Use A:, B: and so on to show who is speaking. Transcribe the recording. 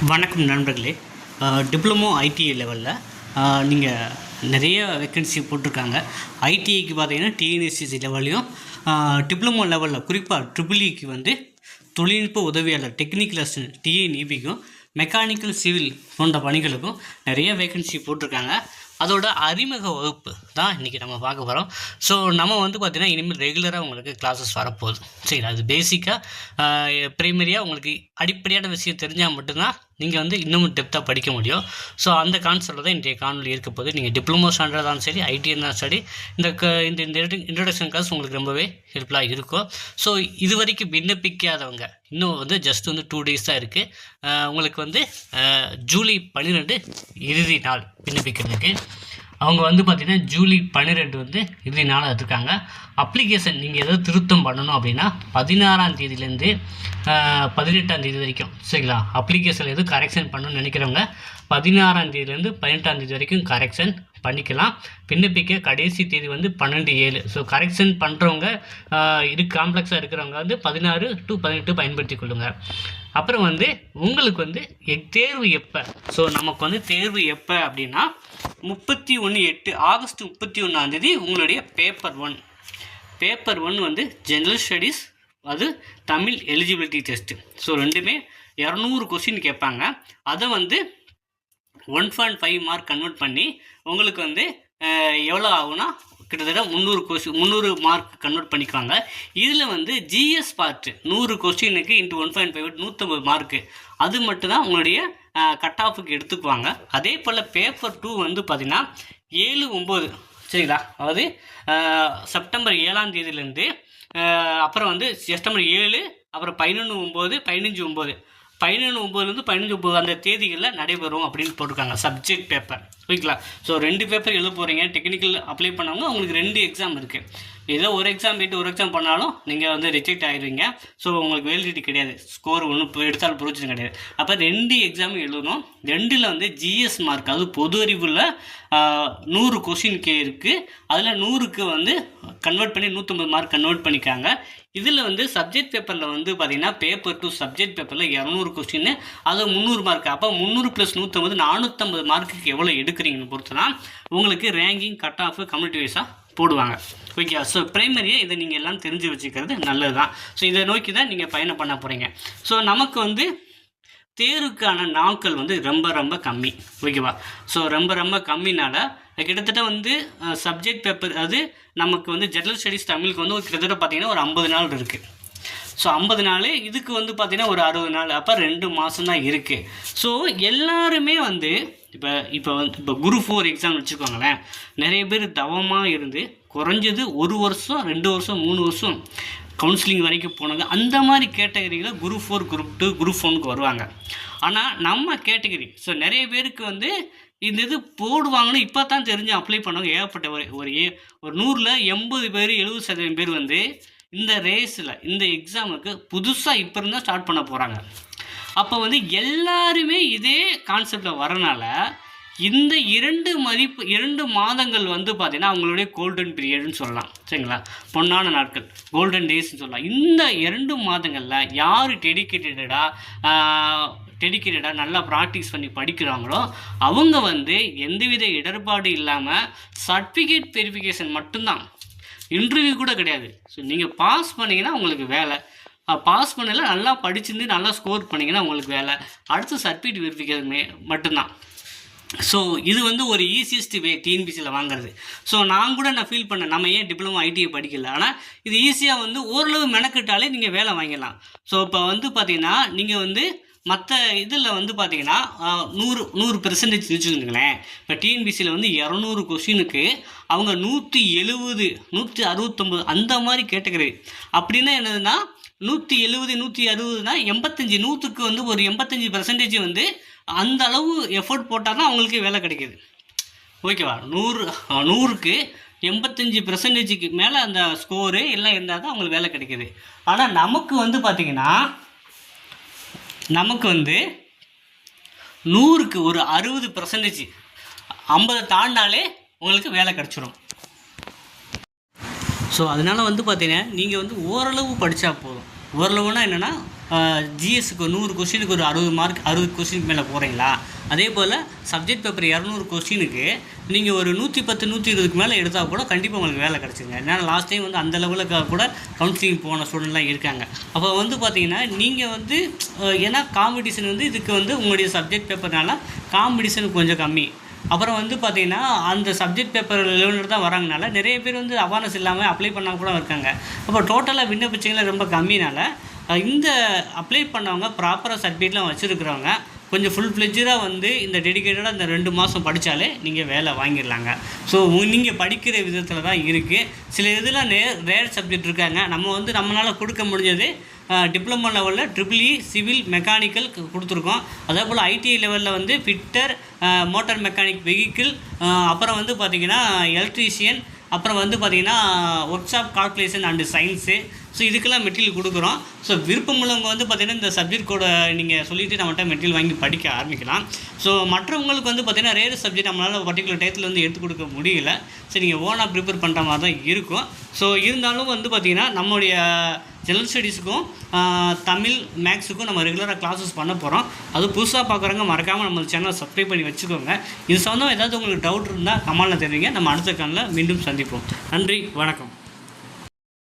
A: வணக்கம் நண்பர்களே. Diploma ITI லெவலில் நீங்கள் நிறைய வேக்கன்சி போட்டிருக்காங்க. ஐடிஐக்கு பார்த்தீங்கன்னா டிஎன்எஸ்சிசி லெவல்லையும், டிப்ளமோ லெவலில் குறிப்பாக ட்ரிபிள்இக்கு வந்து தொழில்நுட்ப உதவியாளர் டெக்னிக்கல் அசிஸ்டன்ட் டிஎன்இபிக்கும் மெக்கானிக்கல் சிவில் போன்ற பணிகளுக்கும் நிறைய வேக்கன்சி போட்டிருக்காங்க. அதோட அறிமுக வகுப்பு தான் இன்றைக்கி நம்ம பார்க்க போகிறோம். ஸோ நம்ம வந்து பார்த்திங்கன்னா இனிமேல் ரெகுலராக உங்களுக்கு கிளாஸஸ் வரப்போகுது. சரி, அது பேசிக்காக ப்ரைமரியாக உங்களுக்கு அடிப்படையான விஷயம் தெரிஞ்சால் மட்டும்தான் நீங்கள் வந்து இன்னமும் டெப்த்தாக படிக்க முடியும். ஸோ அந்த கான்செப்டில் தான் இன்றைய காணொலி இருக்க போது. நீங்கள் டிப்ளமோ ஸ்டாண்டர்டாக சரி, ஐடி இருந்தாலும் சரி, இந்த இன்ட்ரடக்ஷன் கிளாஸ் உங்களுக்கு ரொம்பவே ஹெல்ப்ஃபுல்லாக இருக்கும். ஸோ இது வரைக்கும் விண்ணப்பிக்காதவங்க இன்னும் வந்து ஜஸ்ட் வந்து 2 days தான் இருக்குது. உங்களுக்கு வந்து ஜூலை 12 இறுதி நாள் விண்ணப்பிக்கிறதுக்கு. அவங்க வந்து பார்த்திங்கன்னா ஜூலை 12 வந்து இறுதி நாளாக எடுத்துருக்காங்க. அப்ளிகேஷன் நீங்கள் எதாவது திருத்தம் பண்ணணும் அப்படின்னா 16ஆம் தேதியிலேருந்து 18ஆம் தேதி வரைக்கும், சரிங்களா? அப்ளிகேஷன் எதுவும் கரெக்ஷன் பண்ணணும்னு நினைக்கிறவங்க 16ஆம் தேதியிலேருந்து 18ஆம் தேதி வரைக்கும் கரெக்ஷன் பண்ணிக்கலாம். விண்ணப்பிக்க கடைசி தேதி வந்து 12/7. ஸோ கரெக்ஷன் பண்ணுறவங்க காம்ப்ளெக்ஸாக இருக்கிறவங்க வந்து 16 to 18 பயன்படுத்தி கொள்ளுங்கள். அப்புறம் வந்து உங்களுக்கு வந்து தேர்வு எப்போ? ஸோ நமக்கு வந்து தேர்வு எப்போ அப்படின்னா 31/8 ஆகஸ்ட் 31ஆம் தேதி உங்களுடைய பேப்பர் 1 வந்து ஜென்ரல் ஸ்டடீஸ், அது தமிழ் எலிஜிபிலிட்டி டெஸ்ட்டு. ஸோ ரெண்டுமே 200 கொஸ்டின் கேட்பாங்க. அதை வந்து 1.5 மார்க் கன்வெர்ட் பண்ணி உங்களுக்கு வந்து எவ்வளோ ஆகுனா கிட்டத்தட்ட 300 மார்க் கன்வெர்ட் பண்ணிக்குவாங்க. இதில் வந்து ஜிஎஸ் பார்ட்டு 100 கொஸ்டினுக்கு இன்ட்டு 1.5 150 மார்க்கு, அது மட்டும்தான் உங்களுடைய கட் ஆஃபுக்கு எடுத்துக்குவாங்க. அதே போல் பேப்பர் 2 வந்து பார்த்திங்கன்னா 7/9, சரிங்களா? அதாவது செப்டம்பர் 7ஆம் தேதியிலேருந்து அப்புறம் வந்து செப்டம்பர் 7, அப்புறம் 11/9 15/9 11/9 15/9 அந்த தேதிகளில் நடைபெறும் அப்படின்னு போட்டிருக்காங்க சப்ஜெக்ட் பேப்பர். ஓகேங்களா? ஸோ 2 பேப்பர் எழுத போகிறீங்க. டெக்னிக்கல் அப்ளை பண்ணவங்க உங்களுக்கு 2 எக்ஸாம் இருக்குது. ஏதோ ஒரு எக்ஸாம் போய்ட்டு ஒரு எக்ஸாம் பண்ணாலும் நீங்கள் வந்து ரிஜெக்ட் ஆகிடுவீங்க. ஸோ உங்களுக்கு வேலிடிட்டி கிடையாது, ஸ்கோர் ஒன்றும் எடுத்தாலும் புரிஞ்சது கிடையாது. அப்போ 2 எக்ஸாமும் எழுதணும். 2ல் வந்து ஜிஎஸ் மார்க், அது பொது அறிவில் 100 கொஸ்டின் இருக்குது. அதில் 100க்கு வந்து கன்வெர்ட் பண்ணி 150 மார்க் கன்வெர்ட் பண்ணிக்காங்க. இதில் வந்து சப்ஜெக்ட் பேப்பரில் வந்து பார்த்திங்கன்னா பேப்பர் 2 சப்ஜெக்ட் பேப்பரில் 200 கொஸ்டின், அது 300 மார்க். அப்போ 300 + 150 450 மார்க்குக்கு எவ்வளோ எடுக்கிறீங்கன்னு பொறுத்து தான் உங்களுக்கு ரேங்கிங் கட் ஆஃப் கம்யூனிட்டி வைஸாக போடுவாங்க. ஓகே, ஸோ ப்ரைமரியாக இதை நீங்கள் எல்லாம் தெரிஞ்சு வச்சுக்கிறது நல்லது தான். ஸோ இதை நோக்கி தான் நீங்கள் பயணம் பண்ண போகிறீங்க. ஸோ நமக்கு வந்து தேர்வுக்கான நாட்கள் வந்து ரொம்ப கம்மி. ஓகேவா? ஸோ ரொம்ப கம்மினால கிட்டத்தட்ட வந்து சப்ஜெக்ட் பேப்பர், அது நமக்கு வந்து ஜெனரல் ஸ்டடீஸ் தமிழுக்கு வந்து கிட்டத்தட்ட பார்த்திங்கன்னா ஒரு 50 நாள் இருக்குது. ஸோ 50 நாள், இதுக்கு வந்து பார்த்திங்கன்னா ஒரு 60 நாள், அப்போ 2 மாதம் தான் இருக்குது. ஸோ எல்லாருமே வந்து இப்போ குரு 4 எக்ஸாம் வச்சுக்கோங்களேன். நிறைய பேர் தவமாக இருந்து குறைஞ்சது 1 வருஷம் 2 வருஷம் 3 வருஷம் கவுன்சிலிங் வரைக்கும் போனாங்க. அந்த மாதிரி கேட்டகரியில் குரூப் 4 குரூப் 2 குரூப் 1க்கு வருவாங்க. ஆனால் நம்ம கேட்டகரி, ஸோ நிறைய பேருக்கு வந்து இந்த இது போடுவாங்கன்னு இப்போ தான் தெரிஞ்சு அப்ளை பண்ணவங்க ஏகப்பட்ட ஒரு 100ல் 80 பேர் 70% பேர் வந்து இந்த ரேஸில் இந்த எக்ஸாமுக்கு புதுசாக இப்போ இருந்தால் ஸ்டார்ட் பண்ண போகிறாங்க. அப்போ வந்து எல்லாருமே இதே கான்செப்டில் வரனால இந்த 2 மாதங்கள் வந்து பார்த்திங்கன்னா அவங்களுடைய கோல்டன் பீரியட்னு சொல்லலாம், சரிங்களா? பொன்னான நாட்கள், கோல்டன் டேஸ்ன்னு சொல்லலாம். இந்த 2 மாதங்களில் யார் டெடிக்கேட்டடாக நல்லா ப்ராக்டிஸ் பண்ணி படிக்கிறாங்களோ அவங்க வந்து எந்தவித இடர்பாடு இல்லாமல் சர்டிஃபிகேட் வெரிஃபிகேஷன் மட்டும்தான், இன்டர்வியூ கூட கிடையாது. ஸோ நீங்கள் பாஸ் பண்ணிங்கன்னா உங்களுக்கு வேலை, பாஸ் பண்ணல நல்லா படிச்சிருந்து நல்லா ஸ்கோர் பண்ணிங்கன்னா உங்களுக்கு வேலை, அடுத்து சர்டிஃபிகேட் வெரிஃபிகேஷன் மட்டும்தான். ஸோ இது வந்து ஒரு ஈஸியஸ்ட் வே டிஎன்பிசியில் வாங்குறது. ஸோ நான் ஃபீல் பண்ணேன், நம்ம ஏன் டிப்ளமோ ஐடிஐ படிக்கல. ஆனால் இது ஈஸியாக வந்து ஓரளவு மெனக்கிட்டாலே நீங்கள் வேலை வாங்கிடலாம். ஸோ இப்போ வந்து பார்த்திங்கன்னா நீங்கள் வந்து மற்ற இதில் வந்து பார்த்திங்கன்னா 100% வச்சுக்கோங்களேன். இப்போ டிஎன்பிசியில் வந்து 200 கொஸ்டினுக்கு அவங்க 170 169 அந்த மாதிரி கேட்டகரி. அப்படின்னா என்னதுன்னா 170 160னா 85, 100க்கு வந்து ஒரு 85% வந்து அந்த அளவு எஃபோர்ட் போட்டால் தான் அவங்களுக்கு வேலை கிடைக்கிது. ஓகேவா? 100க்கு 85%க்கு மேலே அந்த ஸ்கோரு எல்லாம் இருந்தால் தான் அவங்களுக்கு வேலை கிடைக்கிது. ஆனால் நமக்கு வந்து பார்த்திங்கன்னா நமக்கு வந்து 100க்கு ஒரு 60%, 50 தாண்டினாலே உங்களுக்கு வேலை கிடச்சிடும். ஸோ அதனால் வந்து பார்த்திங்கன்னா நீங்கள் வந்து ஓரளவு படித்தா போதும். ஓரளவுனா என்னென்னா ஜிஎஸ்க்கு 100 கொஸ்டினுக்கு ஒரு 60 மார்க் 60 கொஸ்டினுக்கு மேலே போகிறீங்களா, அதே போல் சப்ஜெக்ட் பேப்பர் 200 கொஸ்டினுக்கு நீங்கள் ஒரு 110 120க்கு மேலே எடுத்தால் கூட கண்டிப்பாக உங்களுக்கு வேலை கிடச்சிங்க. ஏன்னா லாஸ்ட் டைம் வந்து அந்த லெவலுக்கு கூட கவுன்சிலிங் போன ஸ்டூடெண்ட்லாம் இருக்காங்க. அப்போ வந்து பார்த்தீங்கன்னா நீங்கள் வந்து ஏன்னா காம்படிஷன் வந்து இதுக்கு வந்து உங்களுடைய சப்ஜெக்ட் பேப்பர்னால காம்படிஷன் கொஞ்சம் கம்மி. அப்புறம் வந்து பார்த்திங்கன்னா அந்த சப்ஜெக்ட் பேப்பர் லெவலில் தான் வராங்கனால நிறைய பேர் வந்து அவேர்னஸ் இல்லாமல் அப்ளை பண்ணால் கூட இருக்காங்க. அப்போ டோட்டலாக விண்ணப்பிச்சவங்கள ரொம்ப கம்மினால இந்த அப்ளை பண்ணவங்க ப்ராப்பராக சர்டிஃபிகேட்லாம் வச்சுருக்கிறவங்க கொஞ்சம் ஃபுல் ஃப்ளெஜ்டாக வந்து இந்த டெடிக்கேட்டடாக இந்த 2 மாதம் படித்தாலே நீங்கள் வேலை வாங்கிடலாங்க. ஸோ நீங்கள் படிக்கிற விதத்தில் தான் இருக்குது. சில இதெல்லாம் ரேர் சப்ஜெக்ட் இருக்காங்க. நம்ம வந்து நம்மளால் கொடுக்க முடிஞ்சது டிப்ளமோ லெவலில் EEE சிவில் மெக்கானிக்கல் கொடுத்துருக்கோம். அதே போல் ஐடிஐ லெவலில் வந்து ஃபிட்டர், மோட்டார் மெக்கானிக் வெஹிக்கிள், அப்புறம் வந்து பார்த்திங்கன்னா எலக்ட்ரீஷியன், அப்புறம் வந்து பார்த்திங்கன்னா work shop calculation and science. So இதுக்கெல்லாம் மெட்டீரியல் கொடுக்குறோம். ஸோ விருப்பம் உள்ளவங்க வந்து பார்த்திங்கன்னா இந்த சப்ஜெக்ட் கூட நீங்கள் சொல்லிவிட்டு நம்மகிட்ட மெட்டீரியல் வாங்கி படிக்க ஆரம்பிக்கலாம். ஸோ மற்றவங்களுக்கு வந்து பார்த்திங்கன்னா ரேர் சப்ஜெக்ட் நம்மளால் பர்டிகுலர் டயத்தில் வந்து எடுத்து கொடுக்க முடியல. ஸோ நீங்கள் ஓனாக ப்ரிப்பேர் பண்ணுற மாதிரி தான் இருக்கும். ஸோ இருந்தாலும் வந்து பார்த்திங்கன்னா நம்மளுடைய ஜெனரல் ஸ்டடீஸுக்கும் தமிழ் மேக்ஸுக்கும் நம்ம ரெகுலராக கிளாஸஸ் பண்ண போகிறோம். அது புதுசாக பார்க்குறவங்க மறக்காமல் நம்ம சேனலை சப்ஸ்கிரைப் பண்ணி வச்சுக்கோங்க. இது சம்மந்தமாக ஏதாவது உங்களுக்கு டவுட் இருந்தால் கமெண்ட்டில் தெரிவிங்க. நம்ம அடுத்த காலில் மீண்டும் சந்திப்போம். நன்றி, வணக்கம்.